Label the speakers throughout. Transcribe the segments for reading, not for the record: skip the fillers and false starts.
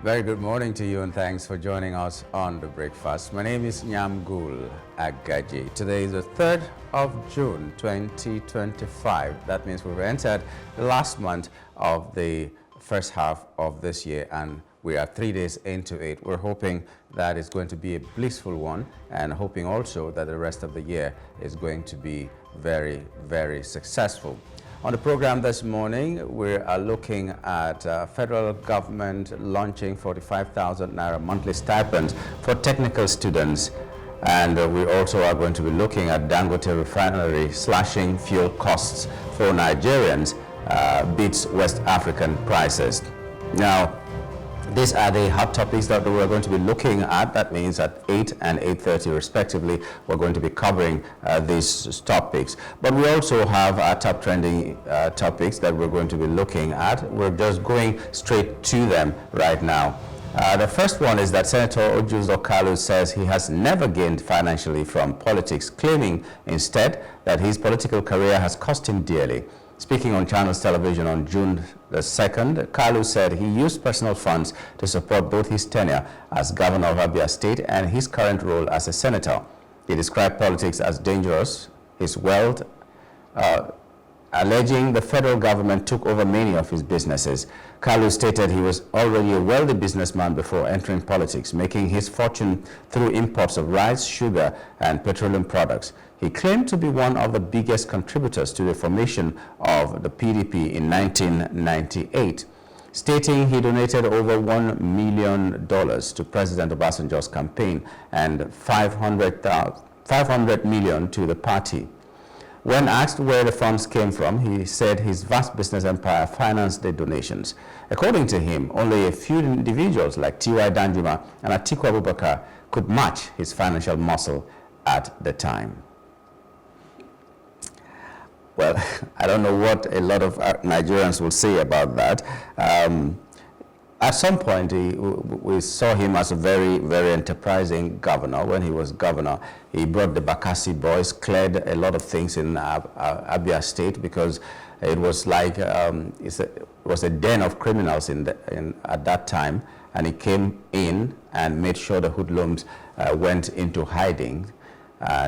Speaker 1: Very good morning to you and thanks for joining us on The Breakfast. My name is Nyamgul Agaji. Today is the 3rd of June 2025. That means we've entered the last month of the first half of this year and we are 3 days into it. We're hoping that it's going to be a blissful one and hoping also that the rest of the year is going to be very, very successful. On the program this morning, we are looking at federal government launching 45,000 Naira monthly stipend for technical students. And we also are going to be looking at Dangote Refinery slashing fuel costs for Nigerians beats West African prices. Now, these are the hot topics that we're going to be looking at. That means at 8 and 8:30 respectively, we're going to be covering these topics. But we also have our top trending topics that we're going to be looking at. We're just going straight to them right now. The first one is that Senator Orji Uzor Kalu says he has never gained financially from politics, claiming instead that his political career has cost him dearly. Speaking on Channels Television on June the 2nd, Kalu said he used personal funds to support both his tenure as governor of Abia State and his current role as a senator. He described politics as dangerous, his wealth, alleging the federal government took over many of his businesses. Kalu stated he was already a wealthy businessman before entering politics, making his fortune through imports of rice, sugar, and petroleum products. He claimed to be one of the biggest contributors to the formation of the PDP in 1998, stating he donated over $1 million to President Obasanjo's campaign and $500 million to the party. When asked where the funds came from, he said his vast business empire financed the donations. According to him, only a few individuals like T.Y. Danjuma and Atiku Abubakar could match his financial muscle at the time. Well, I don't know what a lot of Nigerians will say about that. At some point, we saw him as a very, very enterprising governor. When he was governor, he brought the Bakassi boys, cleared a lot of things in Abia State because it was like it was a den of criminals at that time. And he came in and made sure the hoodlums went into hiding.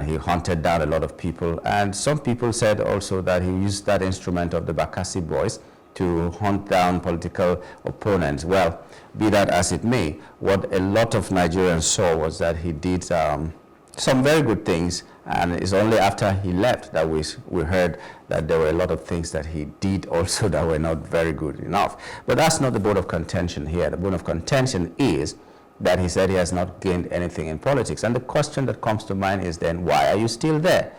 Speaker 1: He hunted down a lot of people. And some people said also that he used that instrument of the Bakassi boys to hunt down political opponents. Well, be that as it may, what a lot of Nigerians saw was that he did some very good things, and it's only after he left that we heard that there were a lot of things that he did also that were not very good enough. But that's not the bone of contention here. The bone of contention is that he said he has not gained anything in politics. And the question that comes to mind is then, why are you still there?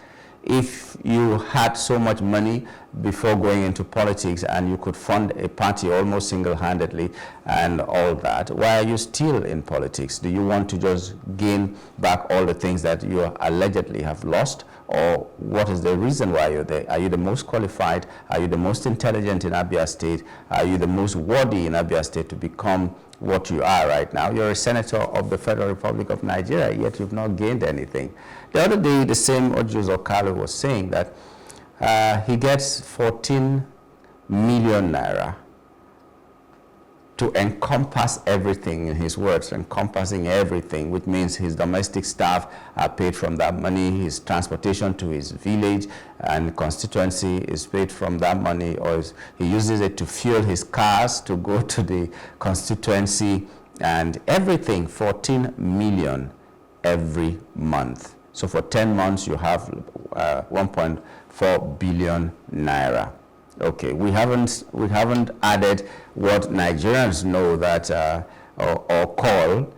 Speaker 1: If you had so much money before going into politics and you could fund a party almost single-handedly and all that, why are you still in politics? Do you want to just gain back all the things that you allegedly have lost? Or what is the reason why you're there? Are you the most qualified? Are you the most intelligent in Abia State? Are you the most worthy in Abia State to become what you are right now? You're a senator of the Federal Republic of Nigeria, yet you've not gained anything. The other day, the same Orji Uzor Kalu was saying that he gets 14 million naira to encompass everything, in his words, encompassing everything, which means his domestic staff are paid from that money, his transportation to his village and constituency is paid from that money, or he uses it to fuel his cars to go to the constituency, and everything, 14 million every month. So for 10 months, you have 1.4 billion naira. Okay, we haven't added what Nigerians know that or call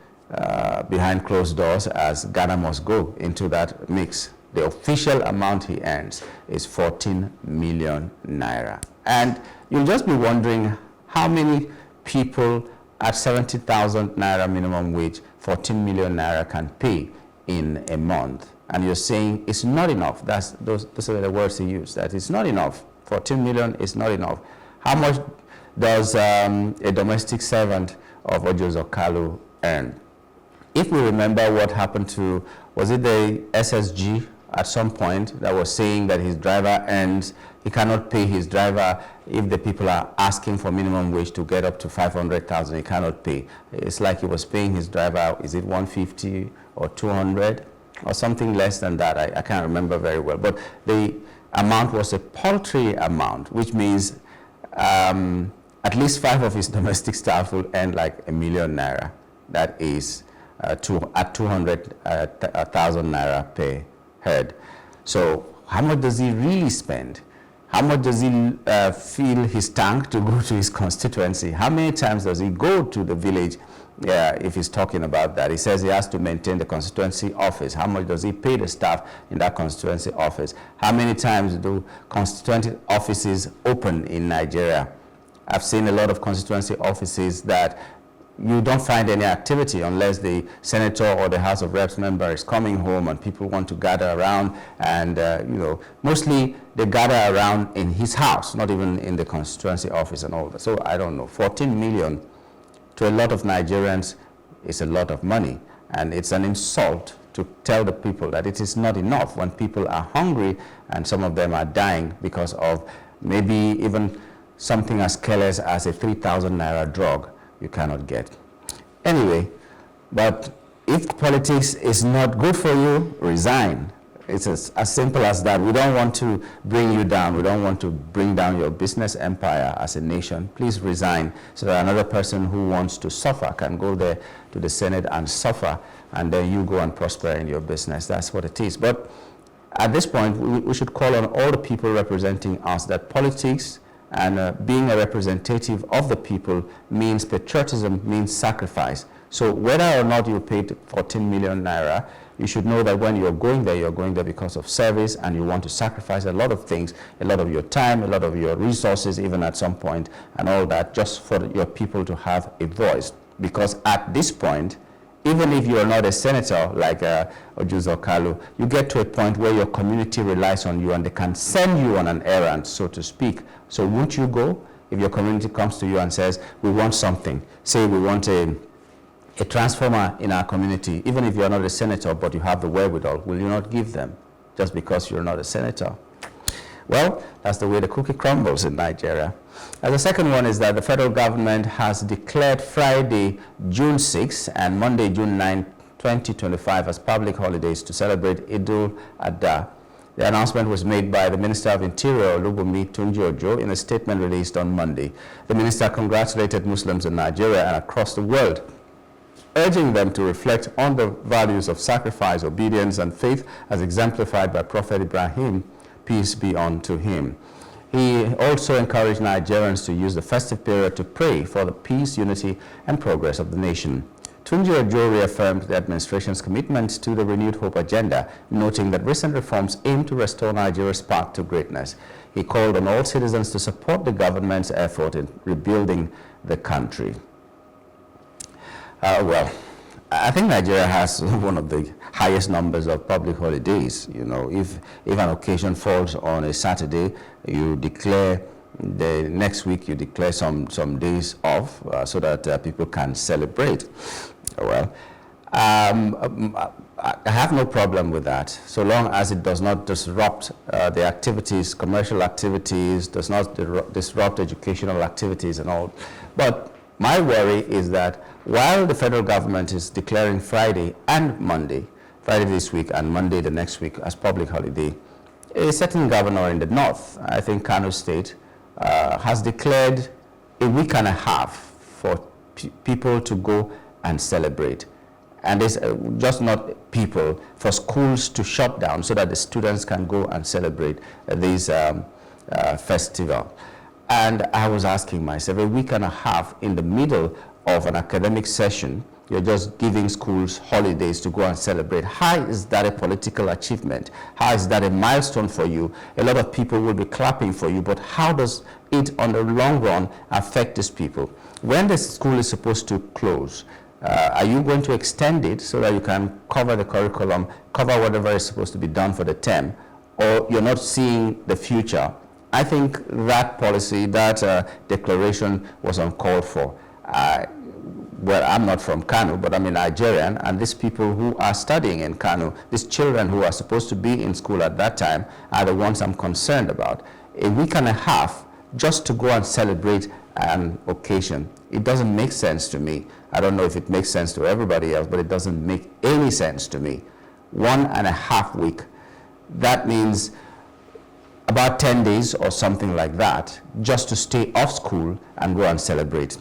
Speaker 1: behind closed doors as Ghana must go into that mix. The official amount he earns is 14 million naira. And you'll just be wondering how many people at 70,000 naira minimum wage, 14 million naira can pay in a month. And you're saying it's not enough. Those are the words he used, that it's not enough. 14 million is not enough. How much does a domestic servant of Orji Uzor Kalu earn? If we remember what happened to, was it the SSG at some point that was saying that his driver earns, he cannot pay his driver if the people are asking for minimum wage to get up to 500,000, he cannot pay. It's like he was paying his driver, is it 150 or 200 or something less than that? I can't remember very well. But the amount was a paltry amount, which means at least 5 of his domestic staff will earn like ₦1 million. That is at 200,000 naira per head. So how much does he really spend? How much does he fill his tank to go to his constituency? How many times does he go to the village if he's talking about that? He says he has to maintain the constituency office. How much does he pay the staff in that constituency office? How many times do constituency offices open in Nigeria? I've seen a lot of constituency offices that you don't find any activity unless the senator or the House of Reps member is coming home and people want to gather around, and mostly they gather around in his house, not even in the constituency office and all that. So I don't know, 14 million to a lot of Nigerians is a lot of money, and it's an insult to tell the people that it is not enough when people are hungry and some of them are dying because of maybe even something as careless as a 3,000 naira drug you cannot get. Anyway, but if politics is not good for you, resign. It's as simple as that. We don't want to bring you down. We don't want to bring down your business empire as a nation. Please resign so that another person who wants to suffer can go there to the Senate and suffer, and then you go and prosper in your business. That's what it is. But at this point, we should call on all the people representing us that politics and being a representative of the people means patriotism, means sacrifice. So whether or not you paid 14 million naira, you should know that when you're going there because of service, and you want to sacrifice a lot of things, a lot of your time, a lot of your resources, even at some point, and all that, just for your people to have a voice. Because at this point, even if you are not a senator like Orji Uzor Kalu, you get to a point where your community relies on you and they can send you on an errand, so to speak. So won't you go? If your community comes to you and says, we want something, say we want a transformer in our community, even if you're not a senator but you have the wherewithal, will you not give them just because you're not a senator? Well, that's the way the cookie crumbles in Nigeria. And the second one is that the federal government has declared Friday, June 6 and Monday, June 9, 2025 as public holidays to celebrate Eid al-Adha. The announcement was made by the Minister of Interior, Olubunmi Tunji-Ojo, in a statement released on Monday. The minister congratulated Muslims in Nigeria and across the world, urging them to reflect on the values of sacrifice, obedience, and faith as exemplified by Prophet Ibrahim, peace be unto him. He also encouraged Nigerians to use the festive period to pray for the peace, unity, and progress of the nation. Tunji-Ojo reaffirmed the administration's commitment to the Renewed Hope agenda, noting that recent reforms aim to restore Nigeria's path to greatness. He called on all citizens to support the government's effort in rebuilding the country. Well, I think Nigeria has one of the highest numbers of public holidays. You know, if an occasion falls on a Saturday, you declare the next week, you declare some days off so that people can celebrate. Well, I have no problem with that, so long as it does not disrupt the activities, commercial activities, does not disrupt educational activities and all. But my worry is that while the federal government is declaring Friday and Monday, Friday this week and Monday the next week as public holiday, a certain governor in the north, I think Kano State, has declared a week and a half for people to go and celebrate. And it's just not people, for schools to shut down so that the students can go and celebrate this festival. And I was asking myself, a week and a half in the middle of an academic session, you're just giving schools holidays to go and celebrate. How is that a political achievement? How is that a milestone for you? A lot of people will be clapping for you, but how does it, on the long run, affect these people? When the school is supposed to close, are you going to extend it so that you can cover the curriculum, cover whatever is supposed to be done for the term, or you're not seeing the future? I think that policy, that declaration was uncalled for. Well, I'm not from Kano, but I'm a Nigerian, and these people who are studying in Kano, these children who are supposed to be in school at that time, are the ones I'm concerned about. A week and a half just to go and celebrate an occasion. It doesn't make sense to me. I don't know if it makes sense to everybody else, but it doesn't make any sense to me. 1.5 weeks. That means about 10 days or something like that, just to stay off school and go and celebrate.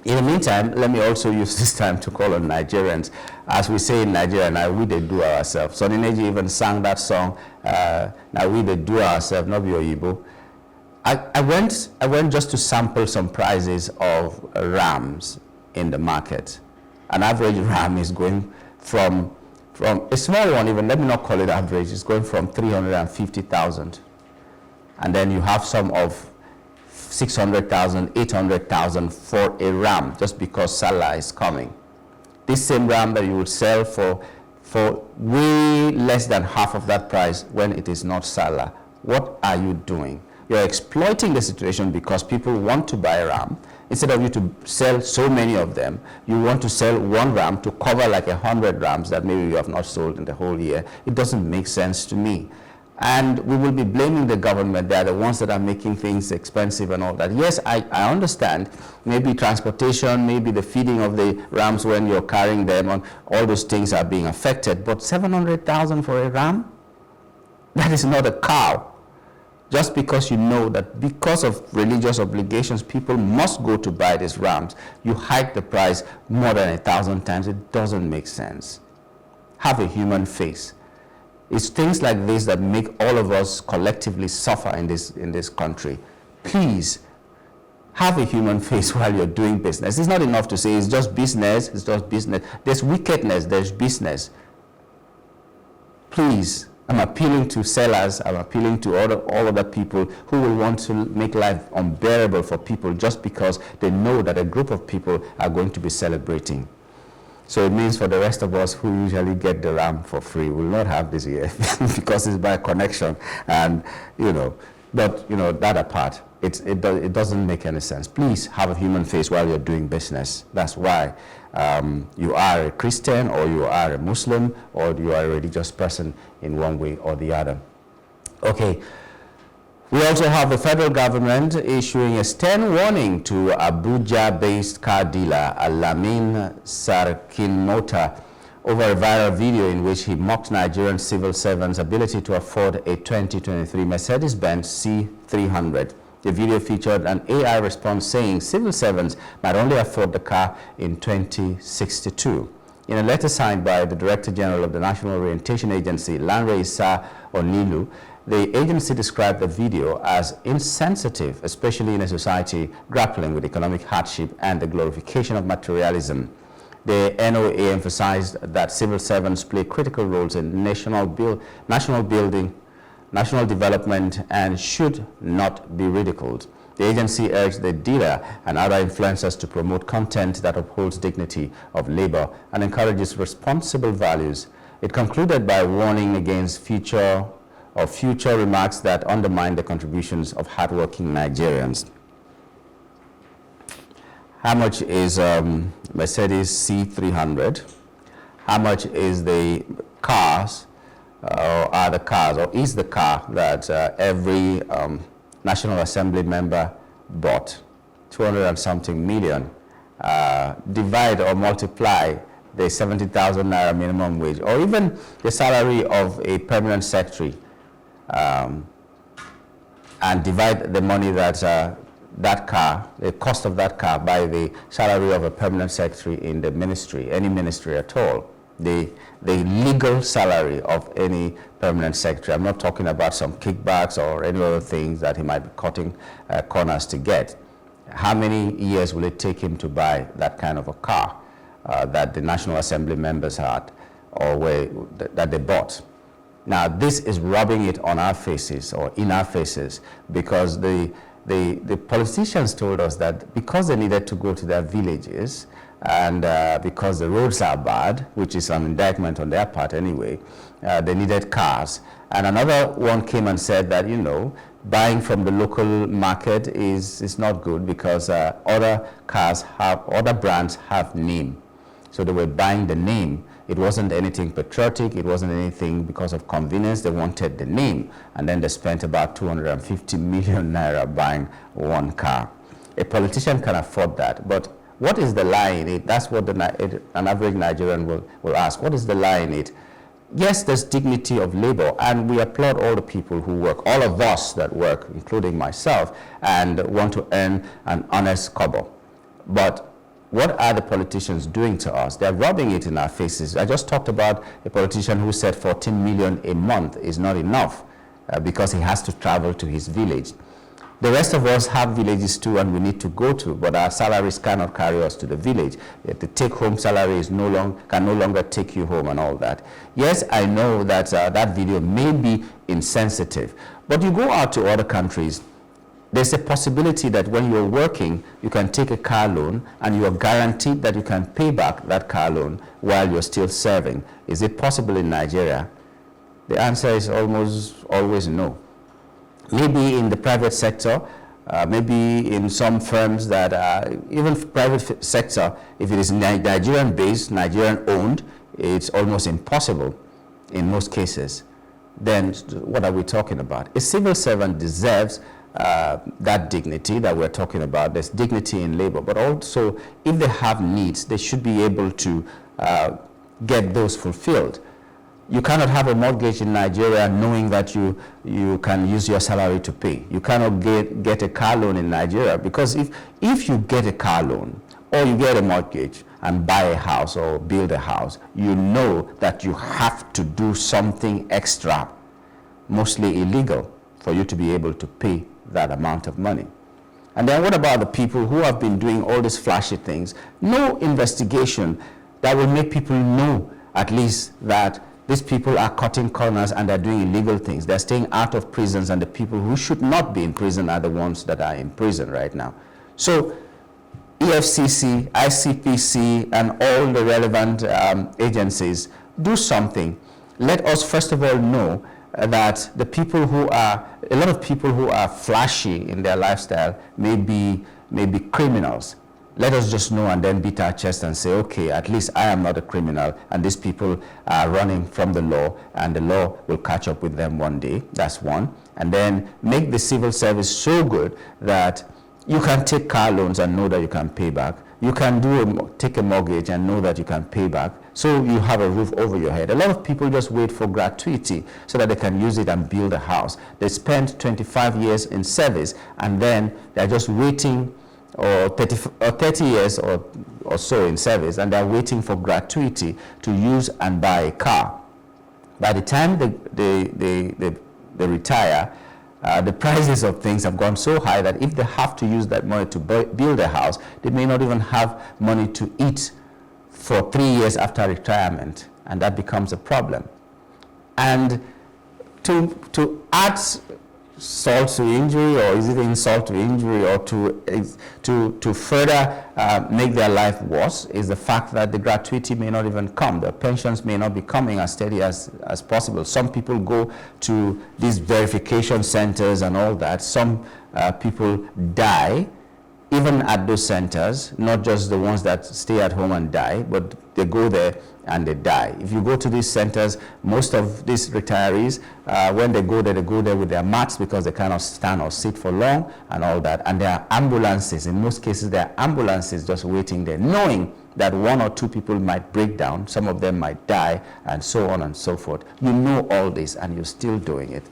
Speaker 1: In the meantime, let me also use this time to call on Nigerians. As we say in Nigeria, now we they do ourselves. Sonny Neji even sang that song, now we they do ourselves, not be Oyibo. I went just to sample some prices of rams in the market. An average ram is going from a small one, even let me not call it average, it's going from 350,000. And then you have some of 600,000, 800,000 for a ram, just because Salah is coming. This same ram that you would sell for way less than half of that price when it is not Salah. What are you doing? You're exploiting the situation because people want to buy a ram. Instead of you to sell so many of them, you want to sell one ram to cover like 100 rams that maybe you have not sold in the whole year. It doesn't make sense to me. And we will be blaming the government. They are the ones that are making things expensive and all that. Yes, I understand. Maybe transportation, maybe the feeding of the rams when you're carrying them on, all those things are being affected. But 700,000 for a ram? That is not a cow. Just because you know that because of religious obligations, people must go to buy these rams, you hike the price more than 1,000 times. It doesn't make sense. Have a human face. It's things like this that make all of us collectively suffer in this country. Please, have a human face while you're doing business. It's not enough to say it's just business, it's just business. There's wickedness, there's business. Please, I'm appealing to sellers, I'm appealing to all other people who will want to make life unbearable for people just because they know that a group of people are going to be celebrating. So it means for the rest of us who usually get the ram for free, will not have this year because it's by connection. And, but, that apart, it doesn't make any sense. Please have a human face while you're doing business. That's why you are a Christian or you are a Muslim or you are a religious person in one way or the other. Okay. We also have the federal government issuing a stern warning to Abuja-based car dealer Alamin Sarkinmota over a viral video in which he mocked Nigerian civil servants' ability to afford a 2023 Mercedes-Benz C300. The video featured an AI response saying civil servants might only afford the car in 2062. In a letter signed by the Director General of the National Orientation Agency, Lanre Issa Onilu, the agency described the video as insensitive, especially in a society grappling with economic hardship and the glorification of materialism. The NOA emphasized that civil servants play critical roles in national development, and should not be ridiculed. The agency urged the dealer and other influencers to promote content that upholds dignity of labor and encourages responsible values. It concluded by warning against future remarks that undermine the contributions of hardworking Nigerians. How much is Mercedes C300? How much is the cars, or is the car that every National Assembly member bought? 200 and something million. Divide or multiply the 70,000 naira minimum wage, or even the salary of a permanent secretary, and divide the money that the cost of that car by the salary of a permanent secretary in the ministry, any ministry at all. The legal salary of any permanent secretary. I'm not talking about some kickbacks or any other things that he might be cutting corners to get. How many years will it take him to buy that kind of a car that the National Assembly members had, or that they bought? Now, this is rubbing it on our faces or in our faces, because the politicians told us that because they needed to go to their villages and because the roads are bad, which is an indictment on their part anyway, they needed cars. And another one came and said that, buying from the local market is not good because other brands have name. So they were buying the name It wasn't anything patriotic. It wasn't anything because of convenience. They wanted the name. And then they spent about 250 million naira buying one car. A politician can afford that. But what is the lie in it? That's what an average Nigerian will ask. What is the lie in it? Yes, there's dignity of labor, and we applaud all the people who work, all of us that work, including myself, and want to earn an honest kobo. But what are the politicians doing to us? They're rubbing it in our faces. I just talked about a politician who said 14 million a month is not enough because he has to travel to his village. The rest of us have villages too, and we need to go to, but our salaries cannot carry us to the village. The take-home salary is can no longer take you home and all that. Yes, I know that that video may be insensitive, but you go out to other countries, there's a possibility that when you're working, you can take a car loan and you are guaranteed that you can pay back that car loan while you're still serving. Is it possible in Nigeria? The answer is almost always no. Maybe in the private sector, maybe in some firms that even private sector, if it is Nigerian based, Nigerian owned, it's almost impossible in most cases. Then what are we talking about? A civil servant deserves that dignity that we're talking about. There's dignity in labor, but also if they have needs, they should be able to get those fulfilled. You cannot have a mortgage in Nigeria knowing that you can use your salary to pay. You cannot get a car loan in Nigeria, because if you get a car loan or you get a mortgage and buy a house or build a house, you know that you have to do something extra, mostly illegal, for you to be able to pay that amount of money. And then what about the people who have been doing all these flashy things? No investigation that will make people know at least that these people are cutting corners and they're doing illegal things. They're staying out of prisons, and the people who should not be in prison are the ones that are in prison right now. So EFCC, ICPC, and all the relevant agencies, do something. Let us first of all know that the people who are, a lot of people who are flashy in their lifestyle may be criminals. Let us just know and then beat our chest and say, okay, at least I am not a criminal, and these people are running from the law, and the law will catch up with them one day. That's one. And then make the civil service so good that you can take car loans and know that you can pay back. You can take a mortgage and know that you can pay back, so you have a roof over your head. A lot of people just wait for gratuity so that they can use it and build a house. They spend 25 years in service, and then they're just waiting, or 30 years or so in service, and they're waiting for gratuity to use and buy a car. By the time they retire, the prices of things have gone so high that if they have to use that money to build a house, they may not even have money to eat for 3 years after retirement, and that becomes a problem. And to add salt to injury, or is it insult to injury, or to further make their life worse, is the fact that the gratuity may not even come. The pensions may not be coming as steady as possible. Some people go to these verification centers and all that. Some people die even at those centers, not just the ones that stay at home and die, but they go there and they die. If you go to these centers, most of these retirees, when they go there with their mats, because they cannot stand or sit for long and all that. And there are ambulances. In most cases, there are ambulances just waiting there, knowing that 1 or 2 people might break down, some of them might die, and so on and so forth. You know all this, and you're still doing it.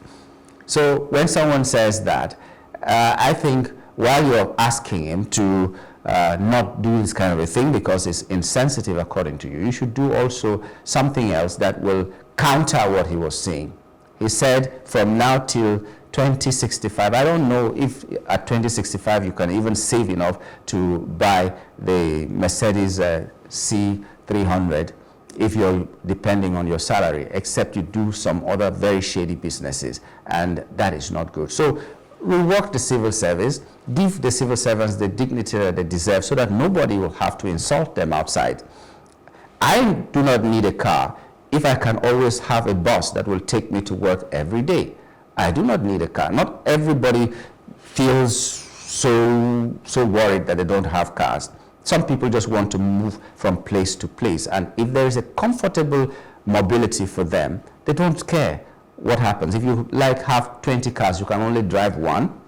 Speaker 1: So when someone says that, I think while you're asking him to not do this kind of a thing because it's insensitive according to you, you should do also something else that will counter what he was saying. He said from now till 2065, I don't know if at 2065 you can even save enough to buy the Mercedes C300 if you're depending on your salary, except you do some other very shady businesses, and that is not good. So rework the civil service, give the civil servants the dignity that they deserve, so that nobody will have to insult them outside. I do not need a car if I can always have a bus that will take me to work every day. I do not need a car. Not everybody feels so worried that they don't have cars. Some people just want to move from place to place, and if there is a comfortable mobility for them, they don't care what happens. If you have 20 cars, you can only drive one.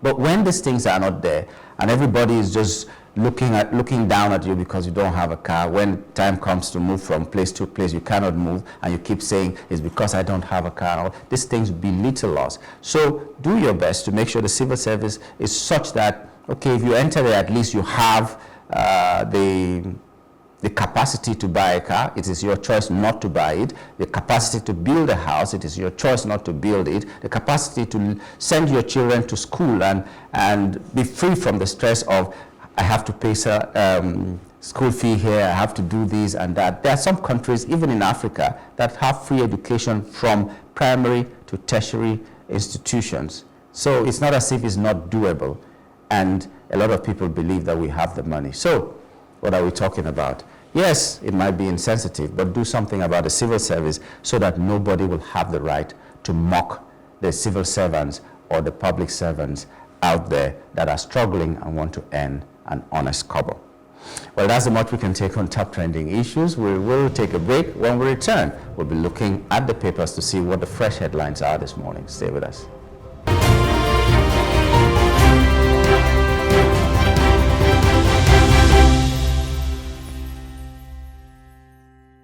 Speaker 1: But when these things are not there, and everybody is just looking down at you because you don't have a car, when time comes to move from place to place, you cannot move, and you keep saying, it's because I don't have a car. These things belittle us. So do your best to make sure the civil service is such that, okay, if you enter there, at least you have the capacity to buy a car. It is your choice not to buy it. The capacity to build a house, it is your choice not to build it. The capacity to send your children to school and be free from the stress of, I have to pay school fee here, I have to do this and that. There are some countries, even in Africa, that have free education from primary to tertiary institutions. So it's not as if it's not doable. And a lot of people believe that we have the money. So what are we talking about? Yes, it might be insensitive, but do something about the civil service so that nobody will have the right to mock the civil servants or the public servants out there that are struggling and want to earn an honest kobo. Well, that's the much we can take on top trending issues. We will take a break. When we return, we'll be looking at the papers to see what the fresh headlines are this morning. Stay with us.